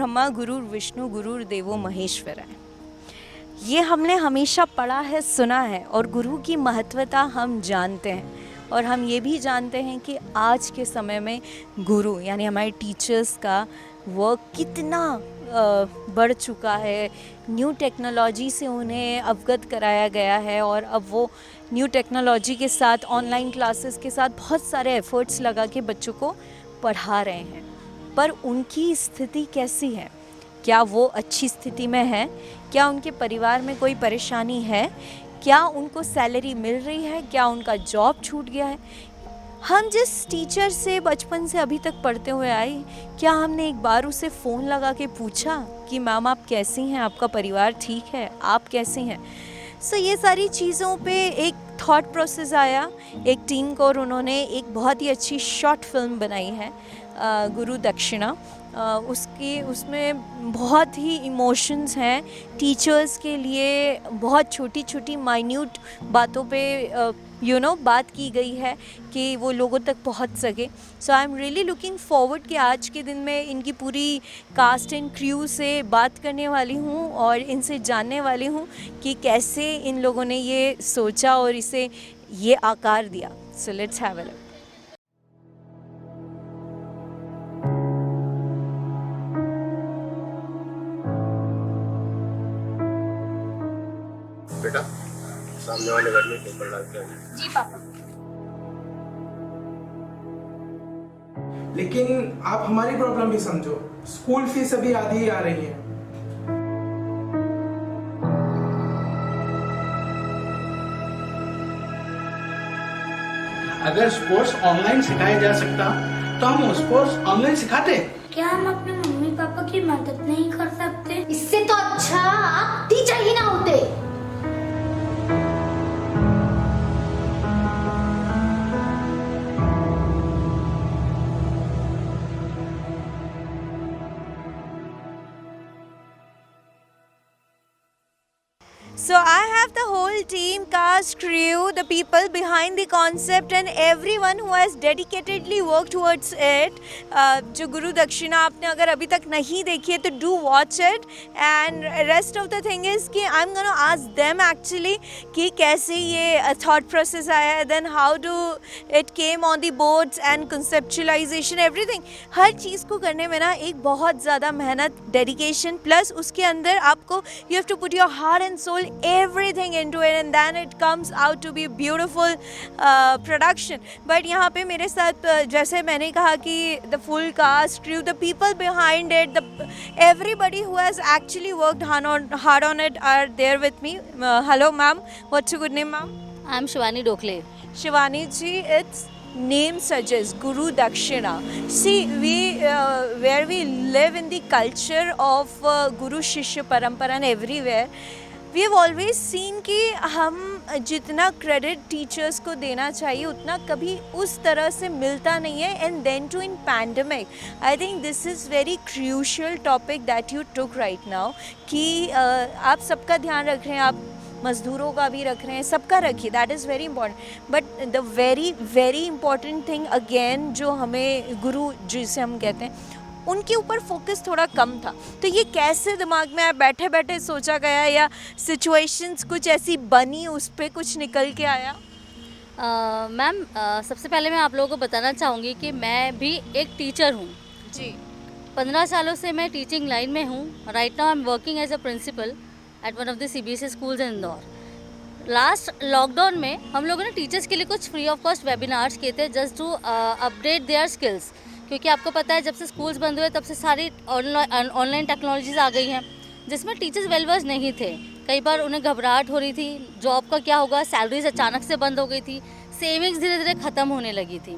ब्रह्मा गुरुर्विष्णु गुरुर्देवो महेश्वरा। ये हमने हमेशा पढ़ा है, सुना है, और गुरु की महत्वता हम जानते हैं। और हम ये भी जानते हैं कि आज के समय में गुरु यानी हमारे टीचर्स का वर्क कितना बढ़ चुका है। न्यू टेक्नोलॉजी से उन्हें अवगत कराया गया है और अब वो न्यू टेक्नोलॉजी के साथ, ऑनलाइन क्लासेस के साथ बहुत सारे एफ़र्ट्स लगा के बच्चों को पढ़ा रहे हैं। पर उनकी स्थिति कैसी है? क्या वो अच्छी स्थिति में है? क्या उनके परिवार में कोई परेशानी है? क्या उनको सैलरी मिल रही है? क्या उनका जॉब छूट गया है? हम जिस टीचर से बचपन से अभी तक पढ़ते हुए आए, क्या हमने एक बार उसे फ़ोन लगा के पूछा कि मैम आप कैसी हैं, आपका परिवार ठीक है, आप कैसी हैं? सो ये सारी चीज़ों पे एक थॉट प्रोसेस आया एक टीम को, और उन्होंने एक बहुत ही अच्छी शॉर्ट फिल्म बनाई है गुरु दक्षिणा। उसमें बहुत ही इमोशंस हैं टीचर्स के लिए। बहुत छोटी छोटी माइन्यूट बातों पे बात की गई है कि वो लोगों तक पहुंच सके। So I am really looking forward कि आज के दिन में इनकी पूरी कास्ट एंड क्रू से बात करने वाली हूँ और इनसे जानने वाली हूँ कि कैसे इन लोगों ने ये सोचा और इसे ये आकार दिया। So let's have a look. बेटा सामने वाले घर में पेपर डाल के आइए। जी पापा। लेकिन आप हमारी प्रॉब्लम भी समझो, स्कूल फीस अभी आधी ही आ रही है। अगर स्पोर्ट्स ऑनलाइन सिखाया जा सकता तो हम स्पोर्ट्स ऑनलाइन सिखाते। क्या हम अपने मम्मी पापा की मदद नहीं कर सकते? इससे तो अच्छा आप टीचर ही ना होते। So I have the whole team, cast, crew, the people behind the concept and everyone who has dedicatedly worked towards it. जो गुरु दक्षिणा आपने अगर अभी तक नहीं देखी है तो do watch it, and rest of the thing is कि I'm gonna ask them actually कि कैसे ये thought process आया है, then how do it came on the boards and conceptualization everything. हर चीज़ को करने में ना एक बहुत ज़्यादा मेहनत, dedication, plus उसके अंदर आपको you have to put your heart and soul everything into it, and then it comes out to be a beautiful production. But यहाँ पे मेरे साथ जैसे मैंने कहा कि the full cast, crew, the people behind it, everybody who has actually worked hard on it are there with me. Hello ma'am, what's your good name ma'am? I'm Shivani Dokle. Shivani ji, its name suggests Guru Dakshina. See, where we live in the culture of Guru Shishya Parampara and everywhere, we have always seen कि हम जितना credit teachers को देना चाहिए उतना कभी उस तरह से मिलता नहीं है। And then to in pandemic, I think this is very crucial topic that you took right now कि आप सबका ध्यान रख रहे हैं, आप मज़दूरों का भी रख रहे हैं, सबका रखिए, that is very important. But the very very important thing again जो हमें गुरु जिसे हम कहते हैं उनके ऊपर फोकस थोड़ा कम था। तो ये कैसे दिमाग में आया, बैठे बैठे सोचा गया या सिचुएशंस कुछ ऐसी बनी, उस पर कुछ निकल के आया? मैम सबसे पहले मैं आप लोगों को बताना चाहूँगी कि मैं भी एक टीचर हूँ जी। 15 सालों से मैं टीचिंग लाइन में हूँ। Right now I am working as a principal at one of the CBSE schools in Indore. Last lockdown में हम लोगों ने टीचर्स के लिए कुछ फ्री ऑफ कॉस्ट वेबिनार्स किए थे just to update their skills, क्योंकि आपको पता है जब से स्कूल्स बंद हुए तब से सारी ऑनलाइन टेक्नोलॉजीज़ आ गई हैं जिसमें टीचर्स वेल वर्स नहीं थे। कई बार उन्हें घबराहट हो रही थी, जॉब का क्या होगा, सैलरीज अचानक से बंद हो गई थी, सेविंग्स धीरे धीरे ख़त्म होने लगी थी।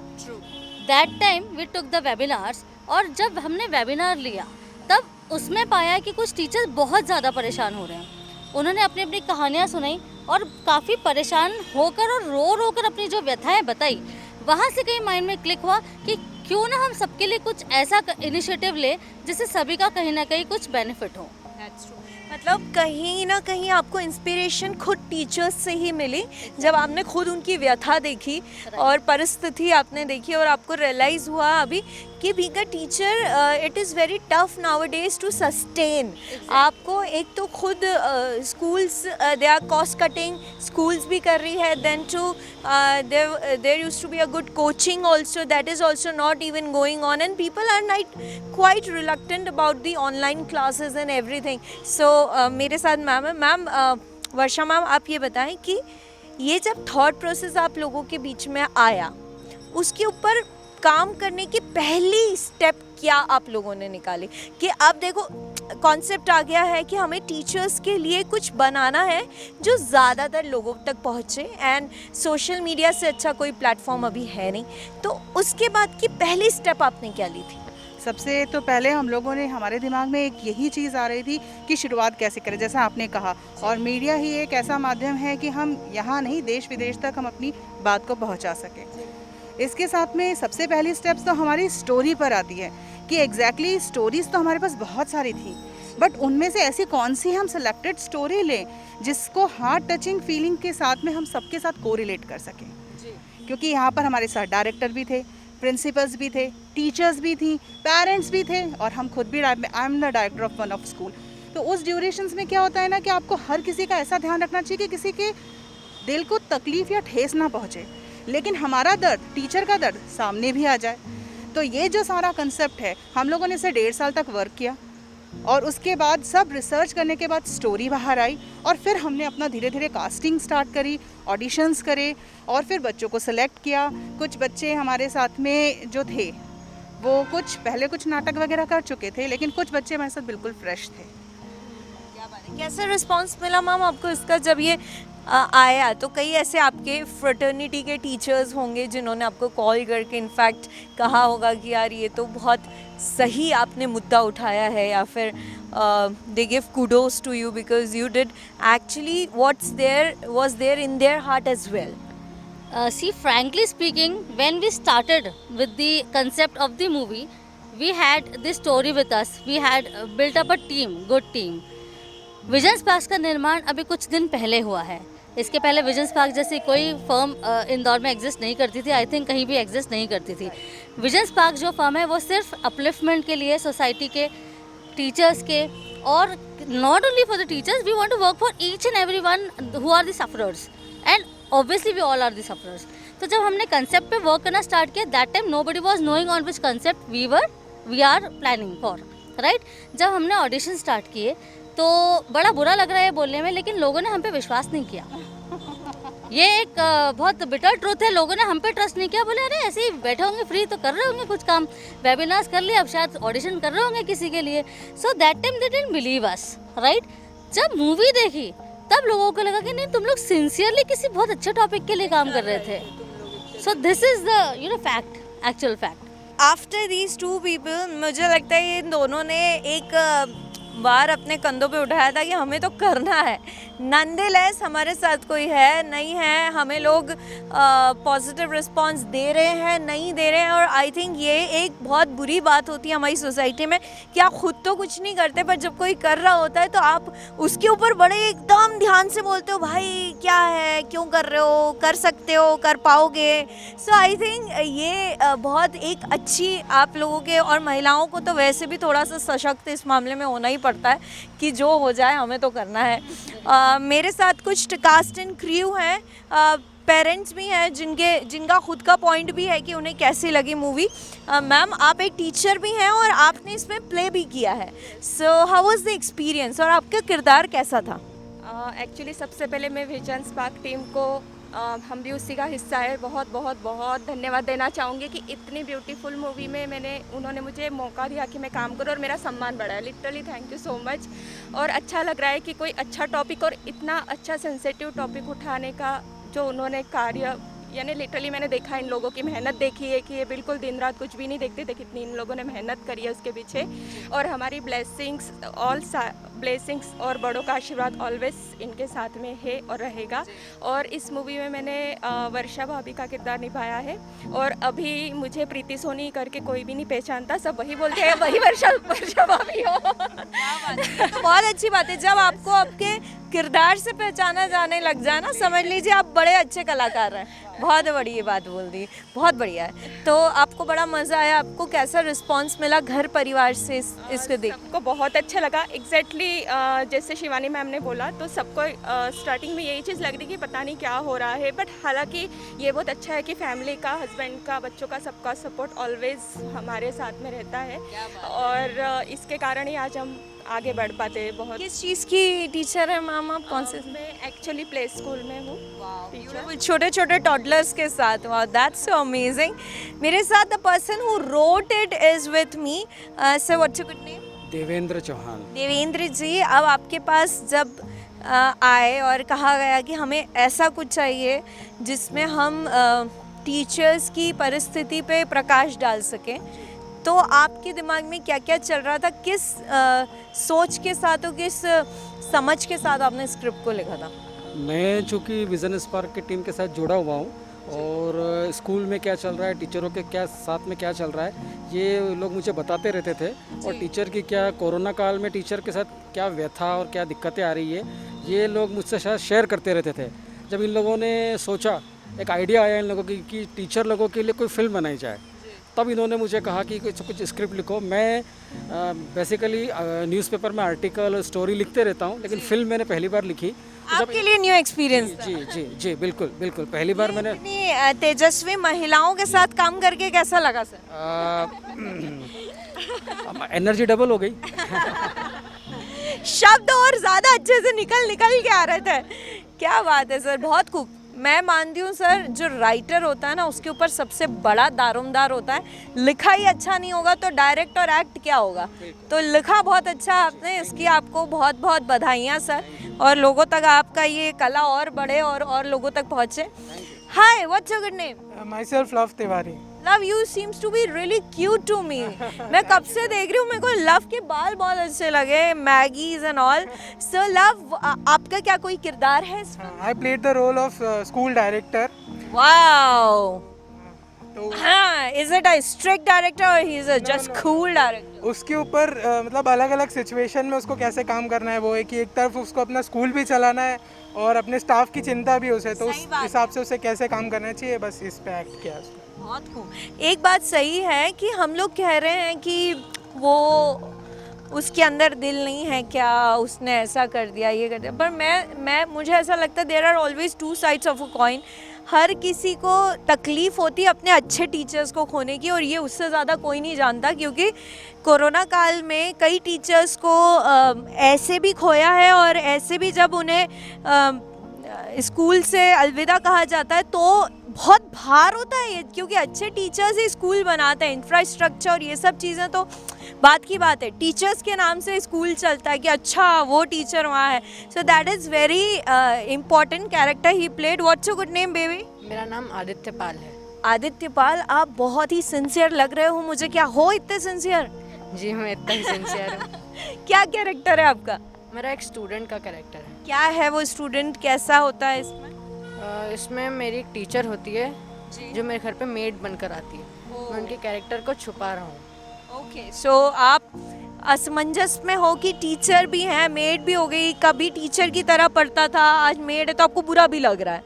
That time we took the webinars, और जब हमने वेबिनार लिया तब उसमें पाया कि कुछ टीचर्स बहुत ज़्यादा परेशान हो रहे हैं। उन्होंने अपनी अपनी कहानियाँ सुनाई और काफ़ी परेशान होकर और रो कर अपनी जो व्यथाएँ बताई। वहाँ से कहीं माइंड में क्लिक हुआ कि क्यों ना हम सबके लिए कुछ ऐसा इनिशिएटिव ले जिससे सभी का कहीं ना कहीं कुछ बेनिफिट हो। मतलब कहीं ना कहीं आपको इंस्पिरेशन खुद टीचर्स से ही मिली, जब आपने खुद उनकी व्यथा देखी और परिस्थिति आपने देखी और आपको रियलाइज़ हुआ अभी कि being a teacher it is very tough nowadays to sustain. आपको एक तो खुद schools they are cost cutting, schools भी कर रही है, then to there used to be a good coaching also, that is also not even going on, and people are night quite reluctant about the online classes and everything. So मेरे साथ ma'am है। Ma'am वर्षा ma'am, आप ये बताएं कि ये जब thought process आप लोगों के बीच में आया, उसके ऊपर काम करने की पहली स्टेप क्या आप लोगों ने निकाली कि अब देखो कॉन्सेप्ट आ गया है कि हमें टीचर्स के लिए कुछ बनाना है जो ज़्यादातर लोगों तक पहुँचे, एंड सोशल मीडिया से अच्छा कोई प्लेटफॉर्म अभी है नहीं, तो उसके बाद की पहली स्टेप आपने क्या ली थी? सबसे तो पहले हम लोगों ने, हमारे दिमाग में एक यही चीज़ आ रही थी कि शुरुआत कैसे करें, जैसा आपने कहा, और मीडिया ही एक ऐसा माध्यम है कि हम यहाँ नहीं देश विदेश तक हम अपनी बात को पहुँचा सकें। इसके साथ में सबसे पहली स्टेप्स तो हमारी स्टोरी पर आती है कि एग्जैक्टली स्टोरीज तो हमारे पास बहुत सारी थी, बट उनमें से ऐसी कौन सी हम सेलेक्टेड स्टोरी लें जिसको हार्ट टचिंग फीलिंग के साथ में हम सबके साथ कोरिलेट कर सकें। क्योंकि यहाँ पर हमारे साथ डायरेक्टर भी थे, प्रिंसिपल्स भी थे, टीचर्स भी थी, पेरेंट्स भी थे, और हम खुद भी, I am the director of one of school. तो उस ड्यूरेशंस में क्या होता है ना कि आपको हर किसी का ऐसा ध्यान रखना चाहिए कि किसी के दिल को तकलीफ या ठेस ना पहुँचे, लेकिन हमारा दर्द, टीचर का दर्द सामने भी आ जाए। तो ये जो सारा कंसेप्ट है, हम लोगों ने इसे 1.5 साल तक वर्क किया, और उसके बाद सब रिसर्च करने के बाद स्टोरी बाहर आई, और फिर हमने अपना धीरे धीरे कास्टिंग स्टार्ट करी, ऑडिशंस करे, और फिर बच्चों को सेलेक्ट किया। कुछ बच्चे हमारे साथ में जो थे वो कुछ पहले कुछ नाटक वगैरह कर चुके थे, लेकिन कुछ बच्चे हमारे साथ बिल्कुल फ्रेश थे। कैसा रिस्पांस मिला मैम आपको इसका जब ये आया? तो कई ऐसे आपके फ्रेटर्निटी के टीचर्स होंगे जिन्होंने आपको कॉल करके इनफैक्ट कहा होगा कि यार ये तो बहुत सही आपने मुद्दा उठाया है, या फिर they give kudos to you because you did actually what's there was there in their heart as well. See, frankly speaking, when we started with the concept of the movie, we had this story with us. We had built up a team, good team. Vision sparks का निर्माण अभी कुछ दिन पहले हुआ है। इसके पहले विजन स्पार्क जैसी कोई फर्म इंदौर में एग्जिस्ट नहीं करती थी, आई थिंक कहीं भी एग्जिस्ट नहीं करती थी। विजन स्पार्क जो फर्म है वो सिर्फ अपलिफ्टमेंट के लिए, सोसाइटी के, टीचर्स के, और not only for the teachers, we want to work for each and every one who are the sufferers, and obviously we all are the sufferers. तो जब हमने कंसेप्ट पे वर्क करना स्टार्ट किया, that time nobody was knowing on which concept we are planning for, right. जब हमने audition start किए तो बड़ा बुरा लग रहा है बोलने में, लेकिन लोगों ने हम पे विश्वास नहीं किया। ये एक बहुत बिटर ट्रूथ है, लोगों ने हम पे ट्रस्ट नहीं किया। बोले अरे ऐसे ही बैठे होंगे, फ्री तो कर रहे होंगे कुछ काम, वेबिनार्स कर लिए, अब शायद ऑडिशन कर रहे होंगे किसी के लिए। So that time they didn't believe us, right. जब मूवी देखी तब लोगों को लगा कि नहीं, तुम लोग सिंसियरली किसी बहुत अच्छे टॉपिक के लिए काम कर रहे थे। So this is the fact, actual fact. After these two people मुझे लगता है इन दोनों ने एक बार अपने कंधों पे उठाया था कि हमें तो करना है। नॉनदलेस हमारे साथ कोई है नहीं है, हमें लोग पॉजिटिव रिस्पांस दे रहे हैं, नहीं दे रहे हैं, और आई थिंक ये एक बहुत बुरी बात होती है हमारी सोसाइटी में कि आप खुद तो कुछ नहीं करते, पर जब कोई कर रहा होता है तो आप उसके ऊपर बड़े एकदम ध्यान से बोलते हो, भाई क्या है, क्यों कर रहे हो, कर सकते हो, कर पाओगे। सो आई थिंक ये बहुत एक अच्छी आप लोगों के, और महिलाओं को तो वैसे भी थोड़ा सा सशक्त इस मामले में होना ही पड़ता है कि जो हो जाए हमें तो करना है। मेरे साथ कुछ कास्ट एंड क्रू हैं, पेरेंट्स भी हैं जिनका खुद का पॉइंट भी है कि उन्हें कैसी लगी मूवी। मैम आप एक टीचर भी हैं और आपने इसमें प्ले भी किया है, so how was the experience और आपका किरदार कैसा था? एक्चुअली सबसे पहले मैं विजन स्पार्क टीम को, हम भी उसी का हिस्सा है, बहुत बहुत बहुत धन्यवाद देना चाहूँगी कि इतनी ब्यूटीफुल मूवी में उन्होंने मुझे मौका दिया कि मैं काम करूँ और मेरा सम्मान बढ़ाया। Literally thank you so much. और अच्छा लग रहा है कि कोई अच्छा टॉपिक और इतना अच्छा सेंसिटिव टॉपिक उठाने का जो उन्होंने कार्य, यानी लिटरली मैंने देखा, इन लोगों की मेहनत देखी है कि ये बिल्कुल दिन रात कुछ भी नहीं देखते थे, कितनी इन लोगों ने मेहनत करी है उसके पीछे। और हमारी ब्लेसिंग्स और बड़ों का आशीर्वाद ऑलवेज इनके साथ में है और रहेगा। और इस मूवी में मैंने वर्षा भाभी का किरदार निभाया है, और अभी मुझे प्रीति सोनी करके कोई भी नहीं पहचानता, सब वही बोलते हैं वही वर्षा भाभी हो। तो बहुत अच्छी बात है जब आपको आपके किरदार से पहचाना जाने लग जाए ना, समझ लीजिए आप बड़े अच्छे कलाकार हैं। बहुत बड़ी बात बोल दी, बहुत बढ़िया है। तो आपको बड़ा मज़ा आया, आपको कैसा रिस्पांस मिला घर परिवार से इसको देख? सबको बहुत अच्छा लगा। एग्जैक्टली जैसे शिवानी मैम ने बोला, तो सबको स्टार्टिंग में यही चीज़ लग रही कि पता नहीं क्या हो रहा है, बट हालांकि ये बहुत अच्छा है कि फैमिली का, हस्बैंड का, बच्चों का, सबका सपोर्ट ऑलवेज हमारे साथ में रहता है, और इसके कारण ही आज हम आगे बढ़ पाते हैं। बहुत किस चीज़ की टीचर है मैम आप, कौन से? मैं एक्चुअली प्ले स्कूल में हूँ टीचर। छोटे छोटे टॉडलर्स के साथ। वाह, दैट्स सो अमेजिंग। मेरे साथ the person who wrote it is with me. Sir, what's your good name? Devendra Chauhan. Devendra ji, अब आपके पास जब आए और कहा गया कि हमें ऐसा कुछ चाहिए जिसमें हम टीचर्स की परिस्थिति पे प्रकाश डाल सकें, तो आपके दिमाग में क्या क्या चल रहा था? किस सोच के साथ और किस समझ के साथ आपने स्क्रिप्ट को लिखा था? मैं चूँकि विजन स्पार्क की टीम के साथ जुड़ा हुआ हूँ, और स्कूल में क्या चल रहा है, टीचरों के क्या साथ में क्या चल रहा है, ये लोग मुझे बताते रहते थे। और टीचर की क्या, कोरोना काल में टीचर के साथ क्या व्यथा और क्या दिक्कतें आ रही है, ये लोग मुझसे शायद शेयर करते रहते थे। जब इन लोगों ने सोचा, एक आइडिया आया इन लोगों की कि टीचर लोगों के लिए कोई फिल्म बनाई जाए, तब इन्होंने मुझे कहा कि कुछ स्क्रिप्ट लिखो। मैं बेसिकली न्यूज़पेपर में आर्टिकल, स्टोरी लिखते रहता हूँ, लेकिन फिल्म मैंने पहली बार लिखी। तो आपके लिए न्यू एक्सपीरियंस था? जी जी जी, बिल्कुल बिल्कुल, पहली बार मैंने। इतनी तेजस्वी महिलाओं के साथ काम करके कैसा लगा सर? एनर्जी डबल हो गई। शब्द और ज़्यादा अच्छे से निकल के आ रहे थे। क्या बात है सर, बहुत खूब। मैं मानती हूँ सर, जो राइटर होता है ना, उसके ऊपर सबसे बड़ा दारोमदार होता है। लिखा ही अच्छा नहीं होगा तो डायरेक्ट और एक्ट क्या होगा? तो लिखा बहुत अच्छा आपने, इसकी आपको बहुत बहुत बधाइयाँ सर, और लोगों तक आपका ये कला और बढ़े और लोगों तक पहुँचे। Hi, what's your good name? Myself Luv Tiwari. Luv, you seems to be really cute to me. मैं कब से देख रही हूँ, मेरे को लव के बाल बहुत अच्छे लगे, Maggies and all. So Luv, आपका क्या कोई किरदार है इसमें? I played the role of school director. Wow. हाँ, is it a strict director और he is a just cool director? उसके ऊपर मतलब अलग अलग सिचुएशन में उसको कैसे काम करना है, वो है कि एक तरफ उसको अपना स्कूल भी चलाना है और अपने स्टाफ की चिंता भी उसे, तो उस हिसाब से उसे कैसे काम करना चाहिए, बस इस पे एक्ट किया उसको। बहुत खूब। एक बात सही है कि हम लोग कह रहे हैं कि वो, उसके अंदर दिल नहीं है क्या, उसने ऐसा कर दिया, ये कर दिया, पर मैं मुझे ऐसा लगता है there are always two sides of a coin. हर किसी को तकलीफ़ होती है अपने अच्छे टीचर्स को खोने की, और ये उससे ज़्यादा कोई नहीं जानता, क्योंकि कोरोना काल में कई टीचर्स को ऐसे भी खोया है, और ऐसे भी जब उन्हें स्कूल से अलविदा कहा जाता है तो बहुत भार होता है ये, क्योंकि अच्छे टीचर्स ही स्कूल बनाते हैं। इंफ्रास्ट्रक्चर और ये सब चीज़ें तो बात की बात है, टीचर्स के नाम से स्कूल चलता है कि अच्छा वो टीचर वहाँ है। So that is very important character he played. What's your good name baby? मेरा नाम आदित्य पाल है। आदित्य पाल, आप बहुत ही सिंसियर लग रहे हो मुझे। क्या हो इतने सिंसियर? जी, मैं इतना ही सिंसियर हूँ। क्या कैरेक्टर है आपका? मेरा एक स्टूडेंट का कैरेक्टर है। क्या है वो स्टूडेंट, कैसा होता है इसमें? इसमें मेरी एक टीचर होती है जो मेरे घर पे मेड बनकर आती है। मैं उनके कैरेक्टर को छुपा रहा हूँ। ओके, सो आप असमंजस में हो कि टीचर भी हैं, मेड भी हो गई, कभी टीचर की तरह पढ़ता था, आज मेड है, तो आपको बुरा भी लग रहा है?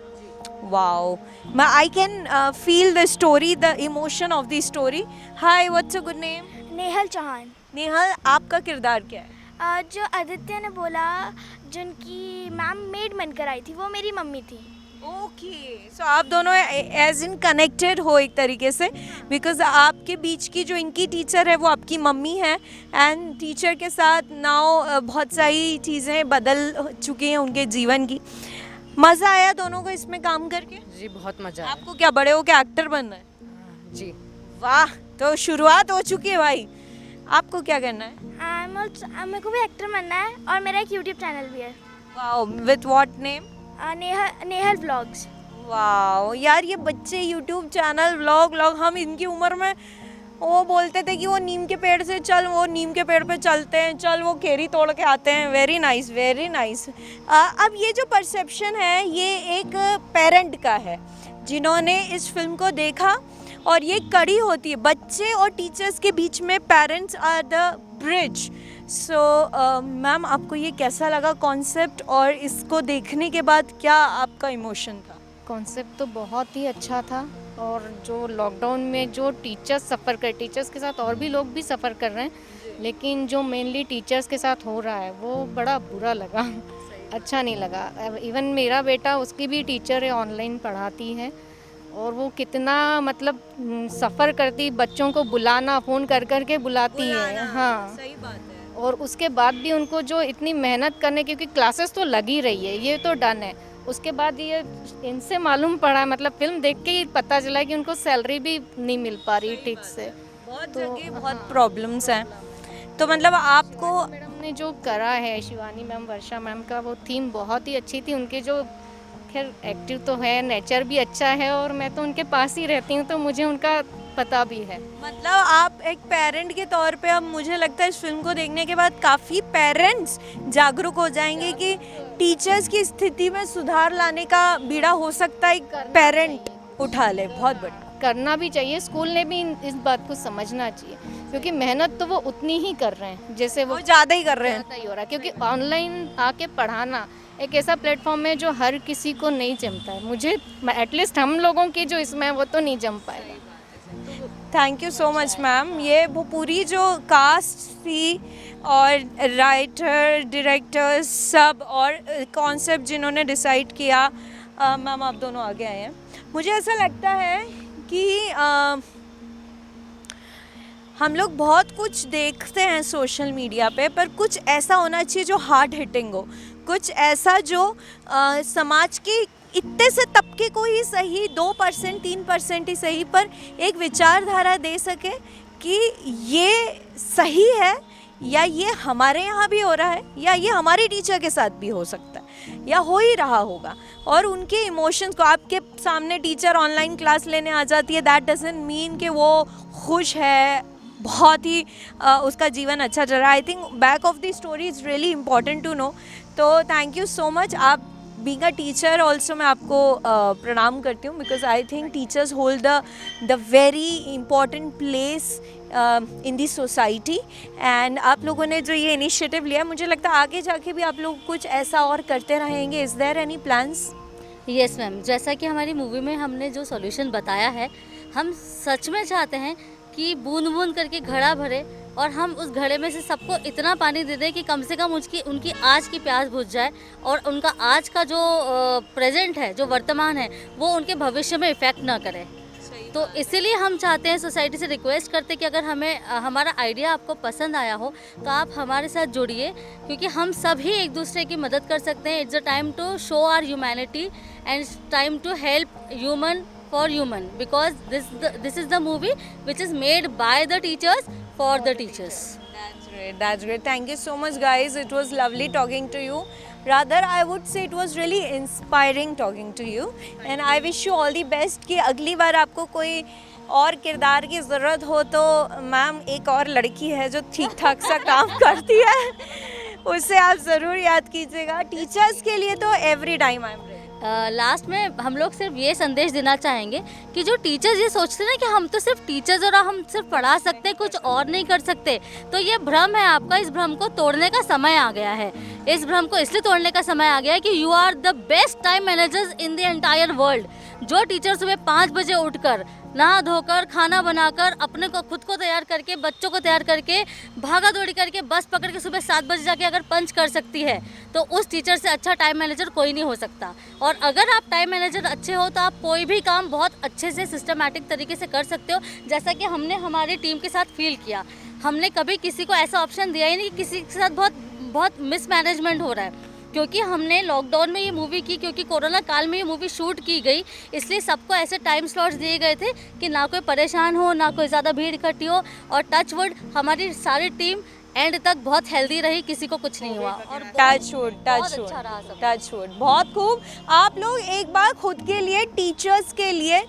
Wow, I can feel the story, the emotion of the story. Hi, what's your good name? Nehal Chauhan. Nehal, आपका किरदार क्या है? जो आदित्य ने बोला, जिनकी मैम मेड बनकर आई थी, वो मेरी मम्मी थी। ओके, सो आप दोनों एज इन कनेक्टेड हो एक तरीके से, बिकॉज आपके बीच की जो इनकी टीचर है वो आपकी मम्मी है, एंड टीचर के साथ नाउ बहुत सारी चीज़ें बदल चुकी हैं उनके जीवन की। मज़ा आया दोनों को इसमें काम करके? जी, बहुत मज़ा आया। आपको क्या बड़े हो के एक्टर बनना है? जी। वाह, तो शुरुआत हो चुकी है भाई। आपको क्या करना है? मेरे को भी एक्टर बनना है, और मेरा एक यूट्यूब चैनल भी है। Wow, with what name? Nehal vlogs. Wow यार, ये बच्चे यूट्यूब चैनल, व्लॉग, हम इनकी उम्र में वो बोलते थे कि वो नीम के पेड़ से चल, वो नीम के पेड़ पे चलते हैं, चल वो केरी तोड़ के आते हैं। Very nice, very nice. अब ये जो परसेप्शन है ये एक पेरेंट का है जिन्होंने इस फिल्म को देखा, और ये कड़ी होती है बच्चे और टीचर्स के बीच में। Parents are the bridge so ma'am आपको ये कैसा लगा कॉन्सेप्ट, और इसको देखने के बाद क्या आपका इमोशन था? कॉन्सेप्ट तो बहुत ही अच्छा था, और जो लॉकडाउन में जो टीचर्स सफ़र कर, टीचर्स के साथ और भी लोग भी सफ़र कर रहे हैं, लेकिन जो मेनली टीचर्स के साथ हो रहा है वो बड़ा बुरा लगा, अच्छा नहीं लगा। इवन मेरा बेटा, उसकी भी टीचर है, ऑनलाइन पढ़ाती है, और वो कितना मतलब सफ़र करती, बच्चों को बुलाना, फ़ोन कर कर के बुलाती है। हाँ, सही बात है। और उसके बाद भी उनको जो इतनी मेहनत करने, क्योंकि क्लासेस तो लगी रही है, ये तो डन है, उसके बाद ये इनसे मालूम पड़ा, मतलब फिल्म देख के ही पता चला कि उनको सैलरी भी नहीं मिल पा रही ठीक से। बहुत जगह बहुत प्रॉब्लम्स हैं, तो मतलब आपको मैडम ने जो करा है, शिवानी मैम, वर्षा मैम का वो थीम बहुत ही अच्छी थी। उनके जो खैर एक्टिव तो है, नेचर भी अच्छा है, और मैं तो उनके पास ही रहती हूँ तो मुझे उनका पता भी है। मतलब आप एक पेरेंट के तौर पे, अब मुझे लगता है इस फिल्म को देखने के बाद काफ़ी पेरेंट्स जागरूक हो जाएंगे कि टीचर्स की स्थिति में सुधार लाने का बीड़ा हो सकता है एक पेरेंट उठा ले। बहुत बढ़िया, करना भी चाहिए, स्कूल ने भी इस बात को समझना चाहिए, क्योंकि मेहनत तो वो उतनी ही कर रहे हैं जैसे वो ज़्यादा ही कर रहे हैं। ज़्यादा ही हो रहा है, क्योंकि ऑनलाइन आके पढ़ाना एक ऐसा प्लेटफॉर्म है जो हर किसी को नहीं जमता है। मुझे एटलीस्ट हम लोगों की जो इसमें है वो तो नहीं जम पाएगा। Thank you so much ma'am. ये वो पूरी जो कास्ट थी और राइटर, डायरेक्टर सब, और कॉन्सेप्ट जिन्होंने डिसाइड किया, मैम आप दोनों आगे आए हैं। मुझे ऐसा लगता है कि हम लोग बहुत कुछ देखते हैं सोशल मीडिया पे, पर कुछ ऐसा होना चाहिए जो हार्ड हिटिंग हो, कुछ ऐसा जो समाज के इतने से तबके को ही सही, 2% 3% ही सही, पर एक विचारधारा दे सके कि ये सही है, या ये हमारे यहाँ भी हो रहा है, या ये हमारे टीचर के साथ भी हो सकता है, या हो ही रहा होगा। और उनके इमोशंस को, आपके सामने टीचर ऑनलाइन क्लास लेने आ जाती है, दैट डजंट मीन कि वो खुश है, बहुत ही उसका जीवन अच्छा चल रहा है। I think back of the story is really important to know. तो थैंक यू सो मच। आप बीइंग अ टीचर ऑल्सो मैं आपको प्रणाम करती हूँ, because I think teachers hold the very important place in the society. And आप लोगों ने जो ये इनिशिएटिव लिया, मुझे लगता है आगे जाके भी आप लोग कुछ ऐसा और करते रहेंगे। Is there any plans? Yes ma'am, जैसा कि हमारी मूवी में हमने जो सॉल्यूशन बताया है, हम सच में चाहते हैं कि बूंद बूंद करके घड़ा भरे, और हम उस घड़े में से सबको इतना पानी दे दें कि कम से कम उनकी आज की प्यास बुझ जाए, और उनका आज का जो प्रेजेंट है, जो वर्तमान है, वो उनके भविष्य में इफ़ेक्ट ना करे। तो इसीलिए हम चाहते हैं, सोसाइटी से रिक्वेस्ट करते हैं कि अगर हमारा आइडिया आपको पसंद आया हो तो आप हमारे साथ जुड़िए, क्योंकि हम सभी एक दूसरे की मदद कर सकते हैं। It's a time to show our humanity and time to help human for human, because this is the movie which is made by the teachers for the teachers. That's great. Thank you so much guys. It was lovely talking to you. Rather I would say it was really inspiring talking to you, and I wish you all the best कि अगली बार आपको कोई और किरदार की ज़रूरत हो तो मैम एक और लड़की है जो ठीक ठाक सा काम करती है, उससे आप ज़रूर याद कीजिएगा। टीचर्स के लिए तो every time I am ready. Last में हम लोग सिर्फ ये संदेश देना चाहेंगे कि जो टीचर्स ये सोचते हैं ना कि हम तो सिर्फ टीचर्स और हम सिर्फ पढ़ा सकते हैं, कुछ और नहीं कर सकते, तो ये भ्रम है आपका। इस भ्रम को तोड़ने का समय आ गया है। इस भ्रम को इसलिए तोड़ने का समय आ गया है कि you are the best time managers in the entire world. जो टीचर सुबह 5 बजे उठकर, नहा धोकर, खाना बनाकर, अपने को खुद को तैयार करके, बच्चों को तैयार करके, भागा दौड़ी करके, बस पकड़ के सुबह 7 बजे जाके अगर पंच कर सकती है, तो उस टीचर से अच्छा टाइम मैनेजर कोई नहीं हो सकता। और अगर आप टाइम मैनेजर अच्छे हो तो आप कोई भी काम बहुत अच्छे से सिस्टमैटिक तरीके से कर सकते हो, जैसा कि हमने हमारी टीम के साथ फील किया। हमने कभी किसी को ऐसा ऑप्शन दिया ही नहीं कि किसी के साथ बहुत मिसमैनेजमेंट हो रहा है, क्योंकि हमने लॉकडाउन में ये मूवी की, क्योंकि कोरोना काल में ये मूवी शूट की गई, इसलिए सबको ऐसे टाइम स्लॉट्स दिए गए थे कि ना कोई परेशान हो, ना कोई ज़्यादा भीड़ इकट्ठी हो, और टच वुड हमारी सारी टीम एंड तक बहुत हेल्दी रही, किसी को कुछ नहीं हुआ, और टच वुड बहुत खूब। आप लोग एक बार खुद के लिए, टीचर्स के लिए,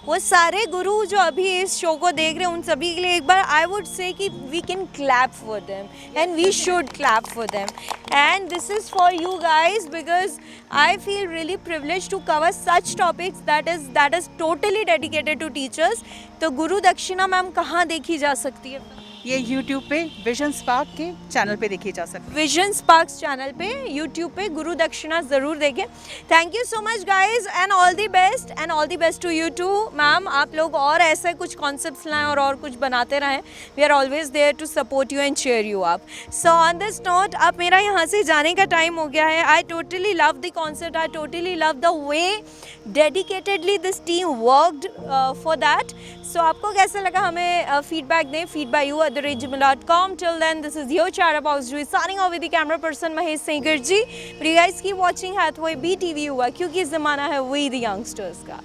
वो सारे गुरु जो अभी इस शो को देख रहे हैं, उन सभी के लिए एक बार आई वुड से कि we can clap for them and we should clap for them, and this is for you guys, because I feel really privilege to cover such topics that is totally dedicated to teachers. तो गुरु दक्षिणा ma'am कहाँ देखी जा सकती है? ये YouTube पे vision spark के चैनल पे देखी जा सकती है। विजन स्पार्क्स चैनल पे यूट्यूब पे गुरु दक्षिणा ज़रूर देखें। Thank you so much guys and all the best to you too ma'am. आप लोग और ऐसे कुछ कॉन्सेप्ट्स लाएं और कुछ बनाते रहें। We are always there to support you and cheer you up. So on this note अब मेरा यहाँ से जाने का टाइम हो गया है। I totally love the concept, I totally love the way dedicatedly this team worked for that. So आपको कैसा लगा हमें फीडबैक दें, feedbackyou@gmail.com. Till then, this is your Chara Box signing off with the camera person Mahesh Senkar ji. But you guys keep watching Hathway BTV हुआ क्योंकि ज़माना है वही the youngsters का।